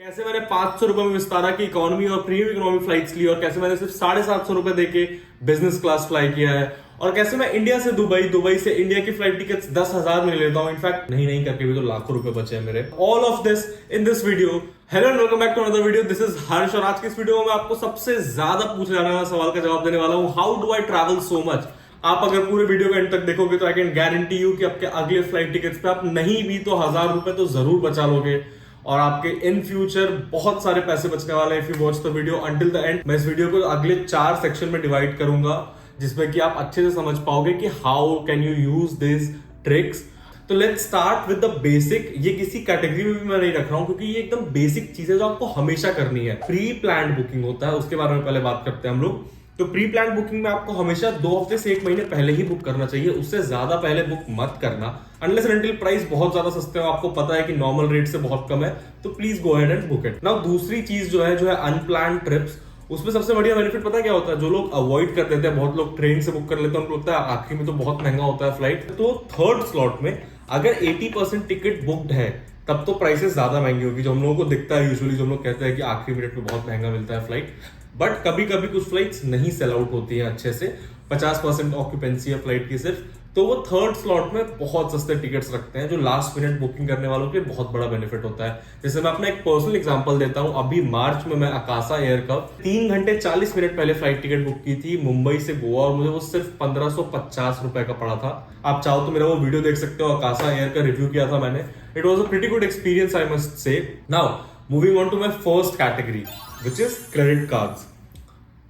कैसे मैंने 500 रुपए में विस्तारा की इकोनॉमी और प्रीमियम इकोनॉमी फ्लाइट्स ली और कैसे मैंने सिर्फ 750 रुपए देके बिजनेस क्लास फ्लाई किया है और कैसे मैं इंडिया से दुबई, दुबई से इंडिया की फ्लाइट टिकट्स 10,000 में ले लेता हूं। इनफैक्ट नहीं करके भी तो लाखों रुपए बचे हैं मेरे। All of this in this video. Hello and welcome back to another video. This is Harsh और आज की इस वीडियो में मैं आपको सबसे ज्यादा पूछे जाने वाला सवाल का जवाब देने वाला हूं, how do I travel so much. आप अगर पूरे वीडियो को एंड तक देखोगे तो आई कैन गारंटी यू कि आपके अगले फ्लाइट टिकट्स पे आप नहीं भी तो 1,000 रुपए तो जरूर बचा लोगे और आपके इन फ्यूचर बहुत सारे पैसे बचने वाले हैं if you watch the video until the end. मैं इस वीडियो को अगले 4 सेक्शन में डिवाइड करूंगा जिसमें कि आप अच्छे से समझ पाओगे कि how can you use this tricks. तो let's start with the basic. ये किसी कैटेगरी में भी मैं नहीं रख रहा हूं क्योंकि ये एकदम बेसिक चीज है जो आपको हमेशा करनी है। प्री प्लान बुकिंग होता है, उसके बारे में पहले बात करते हैं हम लोग। तो प्री प्लान बुकिंग में आपको हमेशा 2 हफ्ते से 1 महीने पहले ही बुक करना चाहिए, उससे ज्यादा पहले बुक मत करना अनलेस एंड अनटिल प्राइस बहुत ज्यादा सस्ते हो, आपको पता है कि नॉर्मल रेट से बहुत कम है, तो please go ahead and book it. Now दूसरी चीज जो है अनप्लान्ड ट्रिप्स। उसमें सबसे बढ़िया बेनिफिट पता है क्या होता है? जो लोग अवॉइड कर देते हैं, बहुत लोग ट्रेन से बुक कर लेते हैं, उनको लगता है आखिरी में तो बहुत महंगा होता है फ्लाइट, तो थर्ड स्लॉट में अगर 80% टिकट बुक्ड है तब तो प्राइसेस ज्यादा महंगी होगी, जो हम लोगों को दिखता है यूजुअली, जो हम लोग कहते हैं कि आखिरी मिनट में बहुत महंगा मिलता है फ्लाइट। बट कभी कभी कुछ फ्लाइट्स नहीं सेल आउट होती हैं अच्छे से, 50% ऑक्यूपेंसी है फ्लाइट की सिर्फ, तो वो थर्ड स्लॉट में बहुत सस्ते टिकट्स रखते हैं, जो लास्ट मिनट बुकिंग करने वालों के बहुत बड़ा बेनिफिट होता है। जैसे मैं अपना एक पर्सनल एग्जांपल देता हूं, अभी मार्च में मैं अकासा एयर का 3 घंटे 40 मिनट पहले फ्लाइट टिकट बुक की थी मुंबई से गोवा और मुझे वो सिर्फ 1550 रुपए का पड़ा था। आप चाहो तो मेरा वो वीडियो देख सकते हो, अकासा एयर का रिव्यू किया था मैंने। It was a pretty good experience I must say. Now moving on to my first category which is credit cards.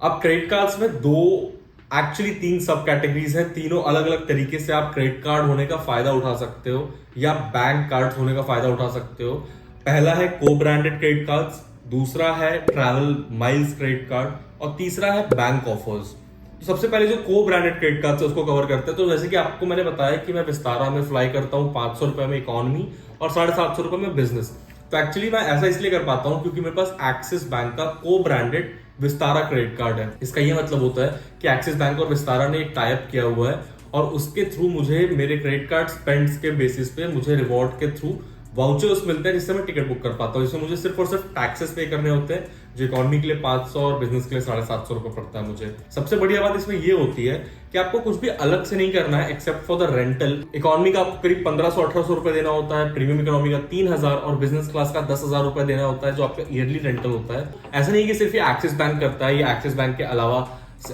अब क्रेडिट कार्ड्स में एक्चुअली 3 सब कैटेगरीज हैं, तीनों अलग अलग तरीके से आप क्रेडिट कार्ड होने का फायदा उठा सकते हो या बैंक कार्ड होने का फायदा उठा सकते हो। पहला है को ब्रांडेड क्रेडिट कार्ड्स, दूसरा है ट्रैवल माइल्स क्रेडिट कार्ड और तीसरा है बैंक ऑफर्स। तो सबसे पहले जो को ब्रांडेड क्रेडिट कार्ड है उसको कवर करते हैं। तो जैसे कि आपको मैंने बताया कि मैं विस्तारा में फ्लाई करता हूँ 500 रुपए में इकोनॉमी और 750 रुपए में बिजनेस। तो एक्चुअली मैं ऐसा इसलिए कर पाता हूँ क्योंकि मेरे पास एक्सिस बैंक का को ब्रांडेड विस्तारा क्रेडिट कार्ड है। इसका यह मतलब होता है कि एक्सिस बैंक और विस्तारा ने एक टाई अप किया हुआ है और उसके थ्रू मुझे मेरे क्रेडिट कार्ड स्पेंड्स के बेसिस पे मुझे रिवॉर्ड के थ्रू वाउचर्स मिलते हैं जिससे मैं टिकट बुक कर पाता हूँ, जिसमें मुझे सिर्फ और सिर्फ टैक्सेस पे करने होते हैं, जो इकोनॉमी के लिए 500 और बिजनेस के लिए 750 रुपए पड़ता है मुझे। सबसे बढ़िया बात इसमें ये होती है कि आपको कुछ भी अलग से नहीं करना है except for the rental. Economy का आपको करीब 1500-1800 रुपए देना होता है, प्रीमियम इकोनॉमी का 3000 और बिजनेस क्लास का 10,000 रुपए देना होता है, जो आपका ईयरली रेंटल होता है। ऐसा नहीं कि सिर्फ ये एक्सिस बैंक करता है, ये एक्सिस बैंक के अलावा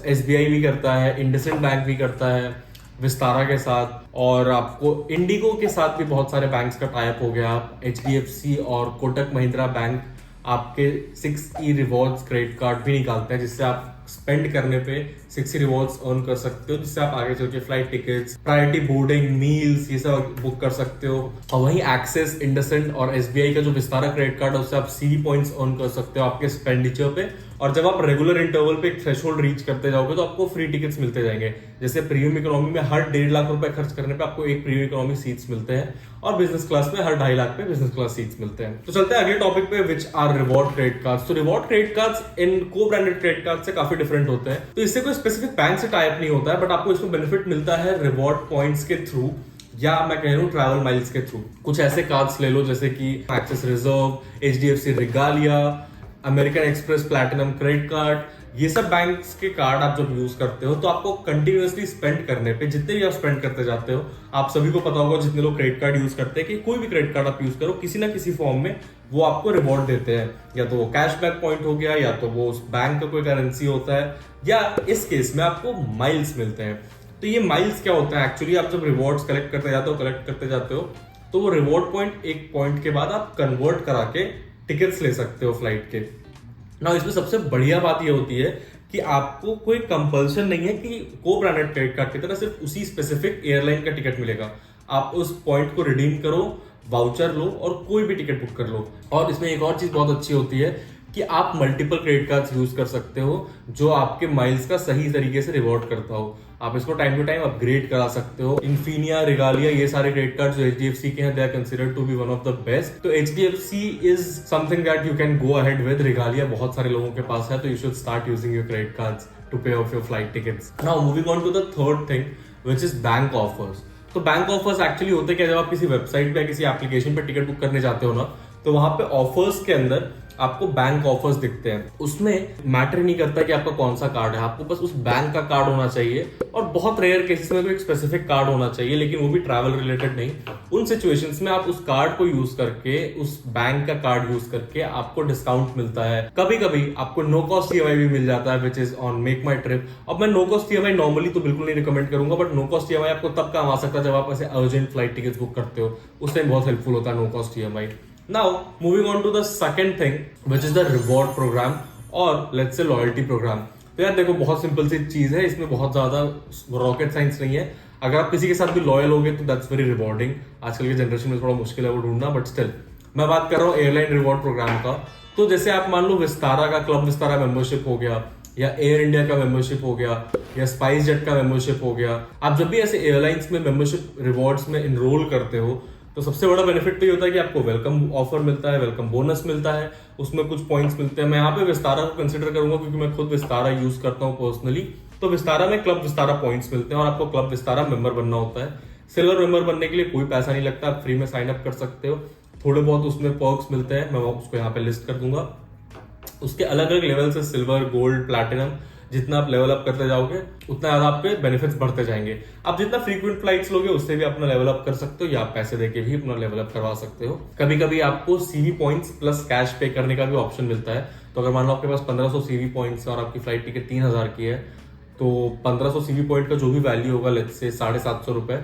SBI भी करता है, इंडसइंड बैंक भी करता है विस्तारा के साथ, और आपको इंडिगो के साथ भी बहुत सारे बैंक्स का टाई अप हो गया। आप HDFC और कोटक महिंद्रा बैंक आपके 6E रिवॉर्ड्स क्रेडिट कार्ड भी निकालते हैं, जिससे आप स्पेंड करने पे 6E रिवॉर्ड्स अर्न कर सकते हो, जिससे आप आगे चल के flight tickets, priority boarding, meals, ये सब बुक कर सकते हो। और वहीं एक्सिस, इंडसइंड और SBI का जो विस्तारा क्रेडिट कार्ड है उससे आप CD पॉइंट्स अर्न कर सकते हो आपके एक्सपेंडिचर पे। और जब आप रेगुलर इंटरवल पे एक थ्रेशोल्ड रीच करते जाओगे तो आपको फ्री टिकट्स मिलते जाएंगे। जैसे प्रीमियम इकोनॉमी में हर 1.5 लाख रुपए खर्च करने पे आपको एक प्रीमियम इकोनॉमी सीट्स मिलते हैं और बिजनेस क्लास में हर 2.5 लाख पे बिजनेस क्लास सीट्स मिलते हैं। तो चलते हैं अगले टॉपिक पे, which are reward credit cards. तो रिवॉर्ड क्रेडिट कार्ड्स इन को ब्रांडेड क्रेडिट कार्ड से काफी डिफरेंट होते हैं। तो इससे कोई स्पेसिफिक बैंक से टाई अप नहीं होता है, बट आपको इसमें बेनिफिट मिलता है रिवॉर्ड पॉइंट्स के थ्रू, या मैं कह रहा हूँ ट्रैवल माइल्स के थ्रू। कुछ ऐसे कार्ड्स ले लो जैसे कि axis reserve, HDFC regalia, American express platinum credit card. ये सब बैंक्स के कार्ड आप जब यूज करते हो तो आपको कंटिन्यूअसली स्पेंड करने पे, जितने भी आप स्पेंड करते जाते हो, आप सभी को पता होगा जितने लोग क्रेडिट कार्ड यूज करते हैं कि कोई भी क्रेडिट कार्ड आप यूज करो किसी ना किसी फॉर्म में वो आपको रिवॉर्ड देते हैं, या तो वो कैशबैक पॉइंट हो गया, या तो वो उस बैंक का कोई करेंसी होता है, या इस केस में आपको माइल्स मिलते हैं। तो ये माइल्स क्या होता है एक्चुअली? आप जब रिवॉर्ड्स कलेक्ट करते जाते हो तो वो रिवॉर्ड पॉइंट एक पॉइंट के बाद आप कन्वर्ट करा के टिकट्स ले सकते हो फ्लाइट के। ना इसमें सबसे बढ़िया बात ये होती है कि आपको कोई कंपल्सन नहीं है कि को ब्रांडेड क्रेडिट कार्ड की तरह सिर्फ उसी स्पेसिफिक एयरलाइन का टिकट मिलेगा। आप उस पॉइंट को रिडीम करो, वाउचर लो और कोई भी टिकट बुक कर लो। और इसमें एक और चीज बहुत अच्छी होती है कि आप मल्टीपल क्रेडिट कार्ड्स यूज कर सकते हो जो आपके माइल्स का सही तरीके से रिवॉर्ड करता हो। आप इसको टाइम टू टाइम अपग्रेड करा सकते हो। इन्फिनिया, रिगालिया, ये सारे क्रेडिट कार्ड जो HDFC के हैं, they are considered to be one of the best. तो HDFC is something that you can go ahead with. Regalia बहुत सारे लोगों के पास है, तो you should start using your credit cards to pay off your flight tickets. Now moving on to the third thing which is bank offers. तो bank offers actually होते क्या, जब आप किसी वेबसाइट पे किसी एप्लीकेशन पे टिकट बुक करने जाते हो ना, तो वहां पे ऑफर्स के अंदर आपको बैंक ऑफर्स दिखते हैं। उसमें मैटर नहीं करता कि आपका कौन सा कार्ड है, आपको बस उस बैंक का कार्ड होना चाहिए, और बहुत रेयर केसेस में तो एक स्पेसिफिक कार्ड होना चाहिए, लेकिन वो भी ट्रैवल रिलेटेड नहीं। उन सिचुएशंस में आप उस कार्ड को यूज करके, उस बैंक का कार्ड यूज करके आपको डिस्काउंट मिलता है। कभी कभी आपको नो कॉस्ट ईएमआई भी मिल जाता है, which is on make my trip. अब मैं नो कॉस्ट ईएमआई नॉर्मली तो बिल्कुल नहीं रिकमेंड करूंगा, बट नो कॉस्ट ईएमआई आपको तब काम आ सकता है जब आप ऐसे अर्जेंट फ्लाइट टिकट बुक करते हो, उस टाइम बहुत हेल्पफुल होता है no cost EMI. Now, moving on to the second thing, which is the reward program और let's say loyalty program। तो यार देखो, बहुत सिंपल सी चीज है, इसमें बहुत ज्यादा रॉकेट साइंस नहीं है। अगर आप किसी के साथ भी लॉयल होगे तो दैट्स वेरी रिवॉर्डिंग। आजकल के जनरेशन में थोड़ा मुश्किल है वो ढूंढना, बट स्टिल मैं बात कर रहा हूँ एयरलाइन रिवॉर्ड प्रोग्राम का। तो जैसे आप मान लो विस्तारा का क्लब विस्तारा मेंबरशिप हो गया, या एयर इंडिया का मेंबरशिप हो गया, या स्पाइस जेट का मेंबरशिप हो गया। आप जब भी ऐसे एयरलाइंस में मेंबरशिप रिवॉर्ड्स में इनरोल करते हो तो सबसे बड़ा बेनिफिट तो ये होता है कि आपको वेलकम ऑफर मिलता है, वेलकम बोनस मिलता है, उसमें कुछ पॉइंट्स मिलते हैं। मैं यहाँ पे विस्तारा को कंसिडर करूंगा क्योंकि मैं खुद विस्तारा यूज करता हूँ पर्सनली। तो विस्तारा में क्लब विस्तारा पॉइंट्स मिलते हैं और आपको क्लब विस्तारा मेंबर बनना होता है। सिल्वर मेंबर बनने के लिए कोई पैसा नहीं लगता, आप फ्री में साइन अप कर सकते हो। थोड़े बहुत उसमें पर्क्स मिलते हैं, मैं उसको यहाँ पे लिस्ट कर दूंगा। उसके अलग अलग लेवल से सिल्वर, गोल्ड, प्लैटिनम, जितना आप लेवल अप करते जाओगे उतना ज्यादा आपके बेनिफिट्स बढ़ते जाएंगे। आप जितना फ्रीक्वेंट फ्लाइट्स लोगे उससे भी अपना लेवल अप कर सकते हो, या आप पैसे देके भी अपना लेवल अप करवा सकते हो। कभी कभी आपको सीवी पॉइंट्स प्लस कैश पे करने का भी ऑप्शन मिलता है। तो अगर मान लो आपके पास 1500 सीवी पॉइंट्स और आपकी फ्लाइट टिकट 3000 की है, तो 1500 सीवी पॉइंट का जो भी वैल्यू होगा, लेट्स से 750 रुपए,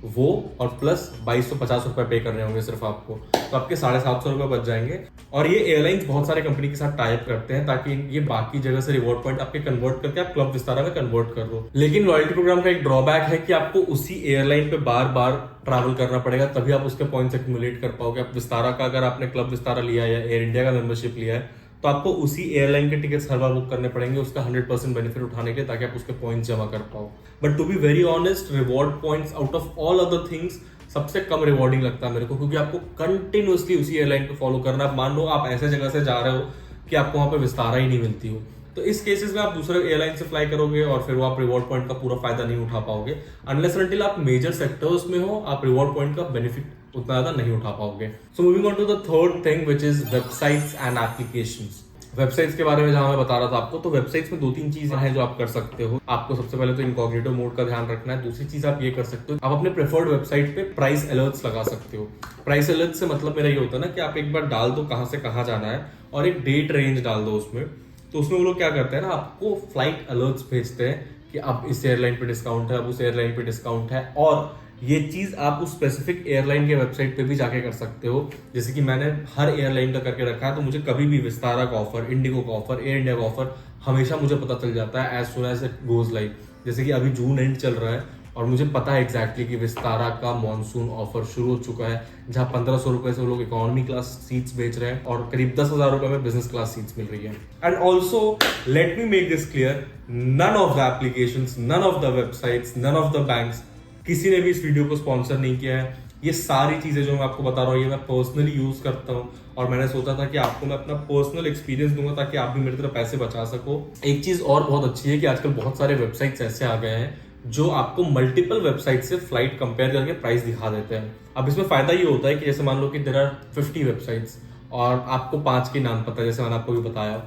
वो और प्लस 2250 रुपए पे करने होंगे सिर्फ आपको, तो आपके 750 रुपए बच जाएंगे। और ये एयरलाइंस बहुत सारे कंपनी के साथ टाइप करते हैं ताकि ये बाकी जगह से रिवॉर्ड पॉइंट आपके कन्वर्ट करके आप क्लब विस्तारा में कन्वर्ट कर दो। लेकिन लॉयल्टी प्रोग्राम का एक ड्रॉबैक है कि आपको उसी एयरलाइन पे बार बार ट्रैवल करना पड़ेगा, तभी आप उसके पॉइंट्स एक्यूमुलेट कर पाओगे। आप विस्तारा का, अगर आपने क्लब विस्तारा लिया या एयर इंडिया का मेंबरशिप लिया है, तो आपको उसी एयरलाइन के टिकट्स हर बार बुक करने पड़ेंगे उसका 100% बेनिफिट उठाने के लिए, ताकि आप उसके पॉइंट्स जमा कर पाओ। But to be very honest, reward points out of all other things सबसे कम रिवॉर्डिंग लगता है मेरे को, क्योंकि आपको कंटिन्यूअसली उसी एयरलाइन पे फॉलो करना है। मान लो आप ऐसे जगह से जा रहे हो कि आपको वहां पे विस्तारा ही नहीं मिलती हो, तो इस केसेस में आप दूसरे एयरलाइन से फ्लाई करोगे और फिर वो आप रिवॉर्ड पॉइंट का पूरा फायदा नहीं उठा पाओगे। अनलेस अनटिल आप मेजर सेक्टर्स में हो, आप रिवॉर्ड पॉइंट का बेनिफिट उतना ज्यादा नहीं उठा पाओगे। So moving on to the third thing, which is websites and applications. Websites के बारे में जहां मैं बता रहा था आपको, तो वेबसाइट्स में 2-3 चीजें हैं जो आप कर सकते हो। आपको सबसे पहले तो इनकॉग्निटो मोड का ध्यान रखना है। दूसरी चीज आप ये कर सकते हो, आप अपने प्रेफर्ड वेबसाइट पे प्राइस अलर्ट्स लगा सकते हो। प्राइस अलर्ट से मतलब मेरा ये होता है ना कि आप एक बार डाल दो कहां से कहां जाना है और एक डेट रेंज डाल दो उसमें, तो उसमें वो लोग क्या करते हैं ना, आपको फ्लाइट अलर्ट्स भेजते हैं कि अब इस एयरलाइन पे डिस्काउंट है, अब उस एयरलाइन पे डिस्काउंट है। और ये चीज आप उस स्पेसिफिक एयरलाइन के वेबसाइट पे भी जाके कर सकते हो। जैसे कि मैंने हर एयरलाइन का करके रखा है, तो मुझे कभी भी विस्तारा का ऑफर, इंडिगो का ऑफर, एयर इंडिया का ऑफर हमेशा मुझे पता चल जाता है as soon as it goes live. जैसे कि अभी जून एंड चल रहा है और मुझे पता है एग्जैक्टली कि विस्तारा का मॉनसून ऑफर शुरू हो चुका है, जहां 1500 रुपए से वो लोग इकोनॉमी क्लास सीट्स बेच रहे हैं और करीब 10,000 रुपए में बिजनेस क्लास सीट्स मिल रही है। And also let me make this clear, none of the applications, none of the websites, none of the banks, किसी ने भी इस वीडियो को स्पॉन्सर नहीं किया है। ये सारी चीजें जो मैं आपको बता रहा हूँ ये मैं पर्सनली यूज करता हूँ, और मैंने सोचा था कि आपको मैं अपना पर्सनल एक्सपीरियंस दूंगा ताकि आप भी मेरी तरह पैसे बचा सको। एक चीज और बहुत अच्छी है कि आजकल बहुत सारे वेबसाइट्स ऐसे आ गए हैं जो आपको मल्टीपल वेबसाइट से फ्लाइट कंपेयर करके प्राइस दिखा देते हैं। अब इसमें फायदा ये होता है कि जैसे मान लो कि देयर आर 50 वेबसाइट्स और आपको 5 के नाम पता है, जैसे मैंने आपको भी बताया,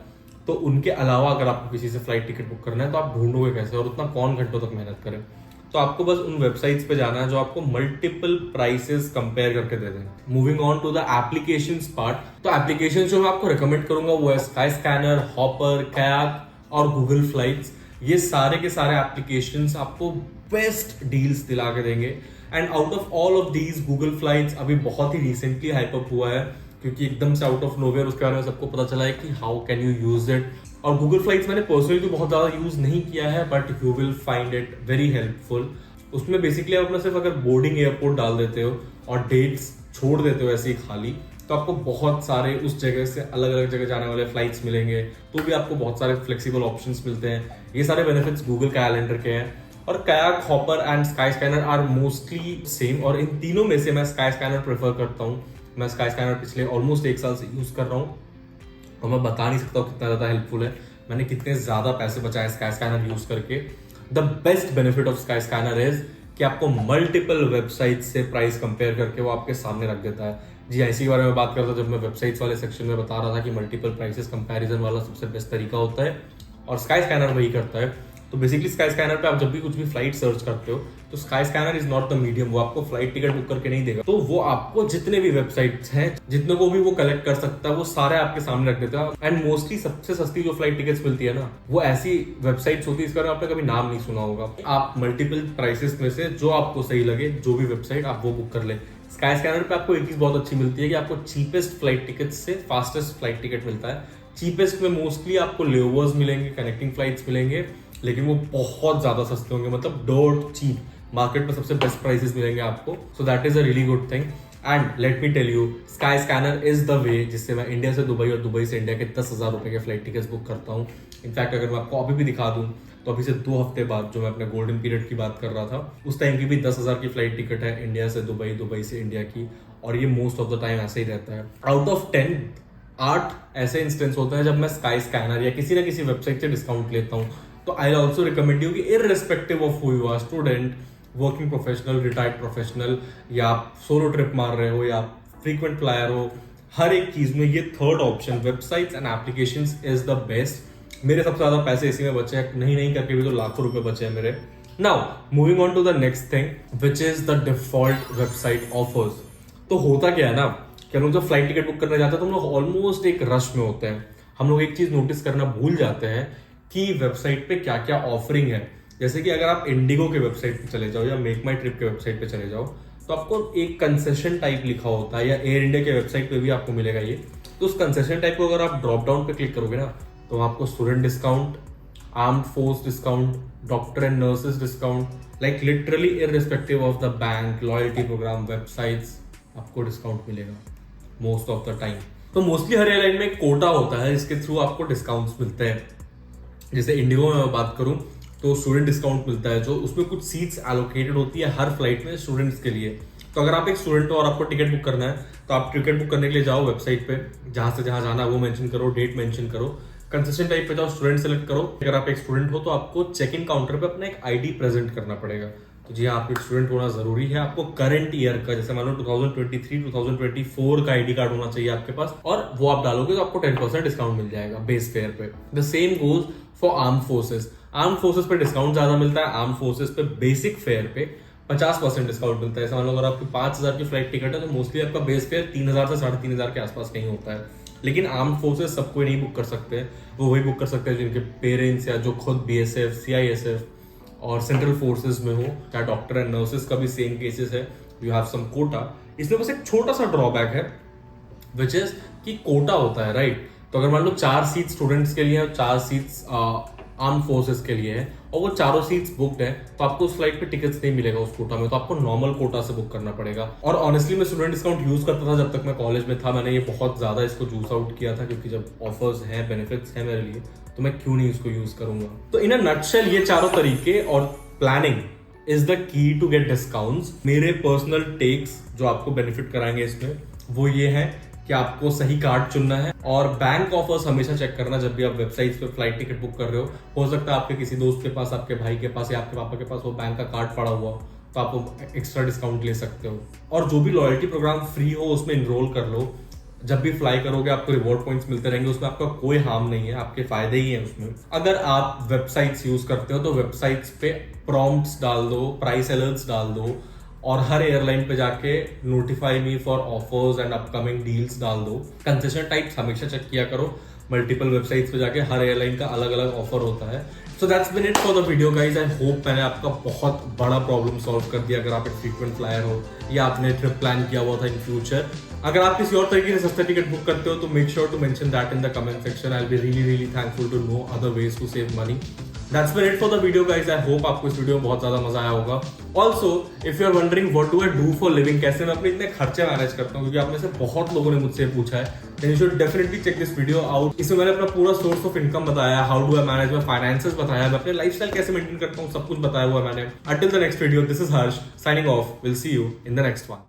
तो उनके अलावा अगर आपको किसी से फ्लाइट टिकट बुक करना है तो आप ढूंढोगे कैसे, और उतना कौन घंटों तक मेहनत करे। तो आपको बस उन वेबसाइट्स पे जाना है जो आपको मल्टीपल प्राइसेस कंपेयर करके दे दें। Moving on to the applications part, तो एप्लीकेशन जो मैं आपको रिकमेंड करूंगा वो है स्काई स्कैनर, हॉपर, कायाक और गूगल फ्लाइट्स। ये सारे के सारे एप्लीकेशंस आपको बेस्ट डील्स दिला के देंगे। And out of all of these, Google flights अभी बहुत ही रिसेंटली हाइप अप हुआ है, क्योंकि एकदम से आउट ऑफ नोवेयर उसके बारे में सबको पता चला है कि how can you use it. और गूगल फ्लाइट्स मैंने पर्सनली तो बहुत ज्यादा यूज नहीं किया है, but you will find it very helpful. उसमें बेसिकली आप अपना सिर्फ अगर बोर्डिंग एयरपोर्ट डाल देते हो और डेट्स छोड़ देते हो ऐसे ही खाली, तो आपको बहुत सारे उस जगह से अलग अलग जगह जाने वाले फ्लाइट्स मिलेंगे, तो भी आपको बहुत सारे फ्लेक्सिबल ऑप्शंस मिलते हैं। ये सारे बेनिफिट्स गूगल कैलेंडर के हैं। और Kayak, Hopper and Skyscanner are mostly same, और इन तीनों में से मैं स्काई स्कैनर प्रेफर करता हूँ। मैं स्काई स्कैनर पिछले ऑलमोस्ट 1 साल से यूज कर रहा हूँ और मैं बता नहीं सकता कितना ज्यादा हेल्पफुल है। मैंने कितने ज्यादा पैसे बचाए स्काई स्कैनर यूज करके। The best benefit of sky scanner is कि आपको मल्टीपल वेबसाइट से प्राइस कंपेयर करके वो आपके सामने रख देता है। जी हाँ, इसी के बारे में बात कर रहा था जब मैं वेबसाइट्स वाले सेक्शन में बता रहा था कि मल्टीपल प्राइसेस कंपैरिजन वाला सबसे बेस्ट तरीका होता है और स्काई स्कैनर वही करता है। तो बेसिकली स्काई स्कैनर पे आप जब भी कुछ भी फ्लाइट सर्च करते हो तो sky scanner is not the medium, वो आपको फ्लाइट टिकट बुक करके नहीं देगा। तो वो आपको जितने भी वेबसाइट्स हैं, जितने को भी वो कलेक्ट कर सकता है, वो सारे आपके सामने रख देता है। एंड मोस्टली सबसे सस्ती जो फ्लाइट टिकट्स मिलती है ना, वो ऐसी वेबसाइट्स होती है, इसका आपने कभी नाम नहीं सुना होगा। आप मल्टीपल प्राइसेस में से जो आपको सही लगे, जो भी वेबसाइट, आप वो बुक कर ले। स्काई स्कैनर पे आपको एक चीज बहुत अच्छी मिलती है कि आपको चीपेस्ट फ्लाइट टिकट से फास्टेस्ट फ्लाइट टिकट मिलता है। चीपेस्ट में मोस्टली आपको लेओवर्स मिलेंगे, कनेक्टिंग फ्लाइट्स मिलेंगे, लेकिन वो बहुत ज्यादा सस्ते होंगे, मतलब डॉट चीप। मार्केट में सबसे बेस्ट प्राइसेस मिलेंगे आपको। So that is a really good thing. And let me tell you, Skyscanner is the way जिससे मैं इंडिया से दुबई और दुबई से इंडिया के 10,000 रुपए के फ्लाइट टिकट्स बुक करता हूँ। इनफैक्ट अगर मैं आपको अभी भी दिखा दूं तो अभी से 2 हफ्ते बाद जो मैं अपने गोल्डन पीरियड की बात कर रहा था, उस टाइम की भी 10,000 की फ्लाइट टिकट है इंडिया से दुबई, दुबई से इंडिया की। और ये मोस्ट ऑफ द टाइम ऐसे ही रहता है। आउट ऑफ 10 8 ऐसे इंस्टेंस होते हैं जब मैं स्काई स्कैनर या किसी ना किसी वेबसाइट से डिस्काउंट लेता हूँ। तो आई ऑल्सो रिकमेंड यू कि irrespective of who you are, student, working professional, retired professional, या आप सोलो ट्रिप मार रहे हो या फ्रीक्वेंट फ्लायर हो, हर एक चीज में ये third option websites and applications is the best. मेरे सबसे ज्यादा पैसे इसी में बचे हैं, नहीं करके भी तो लाखों रुपए बचे हैं मेरे। Now moving on to the next thing which is the default website offers. तो होता क्या है ना कि हम लोग जब फ्लाइट टिकट बुक करने जाते हैं तो हम लोग ऑलमोस्ट एक रश में होते हैं। हम लोग एक चीज नोटिस करना भूल जाते हैं कि वेबसाइट पे क्या क्या ऑफरिंग है। जैसे कि अगर आप इंडिगो के वेबसाइट पे चले जाओ या मेक माई ट्रिप के वेबसाइट पे चले जाओ तो आपको एक कंसेशन टाइप लिखा होता है, या एयर इंडिया के वेबसाइट पे भी आपको मिलेगा ये। तो उस कंसेशन टाइप को अगर आप ड्रॉप डाउन पे क्लिक करोगे ना तो आपको student discount, armed force discount, doctor and nurses discount, like literally irrespective of the bank, loyalty program, websites, आपको डिस्काउंट मिलेगा मोस्ट ऑफ द टाइम। तो मोस्टली हर एयरलाइन में कोटा होता है जिसके थ्रू आपको डिस्काउंट्स मिलते हैं। जैसे इंडिगो में मैं बात करूं तो स्टूडेंट डिस्काउंट मिलता है, जो उसमें कुछ सीट्स एलोकेटेड होती है हर फ्लाइट में स्टूडेंट्स के लिए। तो अगर आप एक स्टूडेंट हो और आपको टिकट बुक करना है तो आप टिकट बुक करने के लिए जाओ वेबसाइट पे, जहां से जहां जाना है वो मेंशन करो, डेट मेंशन करो, कंसेशन टाइप पे जाओ, स्टूडेंट सेलेक्ट करो। अगर आप एक स्टूडेंट हो तो आपको चेक इन काउंटर पे अपना एक आईडी प्रेजेंट करना पड़ेगा। तो जी हाँ, आपको एक स्टूडेंट होना जरूरी है। आपको करंट ईयर का, जैसे मान लो 2023 2024 का आईडी कार्ड होना चाहिए आपके पास, और वो आप डालोगे तो आपको 10% डिस्काउंट मिल जाएगा बेस फेयर पे। The same goes for arm forces. Arm forces पे डिस्काउंट ज्यादा मिलता है। आर्म फोर्सेस पे बेसिक फेयर पे 50% डिस्काउंट मिलता है। ऐसा मान लो अगर आपकी 5,000 की फ्लाइट टिकट है तो मोस्टली आपका बेस फेयर 3,000 से 3,500 के आसपास कहीं होता है। लेकिन आर्म फोर्सेस सबको नहीं बुक कर सकते, वो वही बुक कर सकते हैं जिनके पेरेंट्स या जो खुद BSF, CISF और सेंट्रल फोर्सेस में हो, या डॉक्टर एंड नर्सेस का भी सेम केसेस है, यू हैव सम कोटा। इसमें बस एक छोटा सा ड्रॉबैक है विच इज कि कोटा होता है, राइट। तो अगर मान लो 4 सीट स्टूडेंट्स के लिए और 4 सीट्स आर्म फोर्सेस के लिए है और वो चारों सीट्स बुक्ड है तो आपको उस फ्लाइट पे टिकट्स नहीं मिलेगा उस कोटा में, तो आपको नॉर्मल कोटा से बुक करना पड़ेगा। और ऑनेस्टली मैं स्टूडेंट डिस्काउंट यूज करता था जब तक मैं कॉलेज में था। मैंने ये बहुत ज्यादा इसको जूस आउट किया था क्योंकि जब ऑफर्स हैं, बेनिफिट्स हैं मेरे लिए, तो मैं क्यों नहीं इसको यूज करूंगा। तो इन अ नटशेल ये चारों तरीके और planning is the key to get discounts. मेरे पर्सनल टेक्स जो आपको बेनिफिट कराएंगे इसमें वो ये है कि आपको सही कार्ड चुनना है और बैंक ऑफर्स हमेशा चेक करना जब भी आप वेबसाइट्स पे फ्लाइट टिकट बुक कर रहे हो सकता है आपके किसी दोस्त के पास, आपके भाई के पास या आपके पापा के पास वो बैंक का कार्ड पड़ा हुआ हो, तो आप वो एक्स्ट्रा डिस्काउंट ले सकते हो। और जो भी लॉयल्टी प्रोग्राम फ्री हो उसमें इनरोल कर लो। जब भी फ्लाई करोगे आपको रिवॉर्ड पॉइंट्स मिलते रहेंगे, उसमें आपका कोई हार्म नहीं है, आपके फायदे ही हैं उसमें। अगर आप वेबसाइट्स यूज करते हो तो वेबसाइट्स पे प्रॉम्प्ट्स डाल दो, प्राइस अलर्ट्स डाल दो, और हर एयरलाइन पे जाके notify me for offers and upcoming deals डाल दो। कंसेशन टाइप्स हमेशा चेक किया करो। मल्टीपल वेबसाइट्स पे जाके हर एयरलाइन का अलग अलग ऑफर होता है। So that's been it for the video guys. I hope मैंने आपका बहुत बड़ा प्रॉब्लम सॉल्व कर दिया अगर आप एक फ्रीक्वेंट फ्लायर हो या आपने ट्रिप प्लान किया हुआ था इन फ्यूचर। अगर आप किसी और तरीके से सस्ता टिकट बुक करते हो तो make sure to mention that in the comment section. I will be really thankful to know other ways to save money. That's been it for the video guys. I hope आपको इस video में बहुत ज्यादा मजा आया होगा। Also, if you are wondering what do I do for living, कैसे मैं अपने इतने खर्चे मैनेज करता हूँ, क्योंकि आप में से बहुत लोगों ने मुझसे पूछा है, then you should definitely check this video out। इसमें मैंने अपना पूरा सोर्स ऑफ इनकम बताया, how do I manage my finances बताया, मैं अपने लाइफस्टाइल कैसे मेंटेन करता हूँ, सब कुछ बताया हुआ मैंने। Until the next video, this is Harsh signing off. We'll see you in the next one.